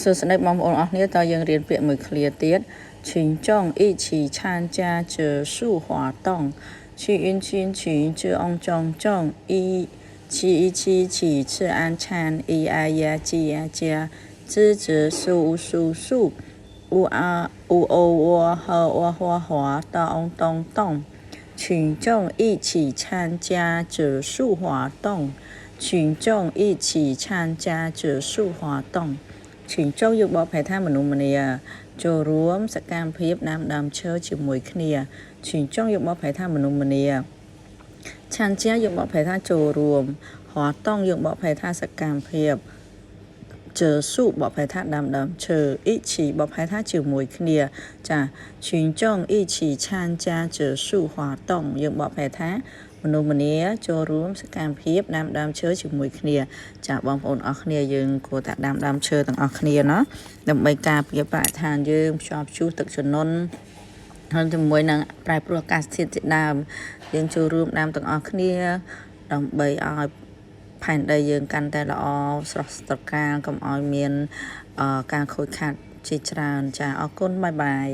សួស្តីបងប្អូនអរគ្នាតើយើងរៀនពាក្យមួយឃ្លាទៀត群众一起参加这树活动去云群群之翁中中一起吃安餐一爱呀鸡呀家知知数数数乌啊乌欧我和我花花到翁东东群众一起参加这树活动群众一起参加这树活动群众យកបកប្រែថាមនុស្សម្នាចូលរួមសកម្មភាពដាំដើមឈើជាមួយគ្នា群众យកបកប្រែថាមនុស្សម្នាឆានជាយកបកប្រែថាចូលរួមហោតង់យកបកប្រែថាសកម្មភាពជើសុបកប្រែថាដាំដើមឈើអ៊ីឈីបកប្រែថាជាមួយគ្នាចា群众一起参加这树活动យើងបកប្រែថាមនុស្សម្នាចូលរួមសកម្មភាពដាំដើមឈើជាមួយគ្នាចាបងប្អូនអរគ្នាយើងគួរតែដាំដើមឈើទាំងអស់គ្នាណាដើម្បីការពារបរិស្ថានយើងភ្ជាប់ព្យុះទឹកជំនន់ហើយជាមួយនឹងប្រែប្រួលអាកាសធាតុជាដើមយើងចូលរួមដាំទាំងអស់គ្នាដើម្បីឲ្យផែនដីយើងកាន់តែល្អស្រស់ត្រកាលកុំឲ្យមានការខូចខាតជាច្រើនចាអរគុណបាយបាយ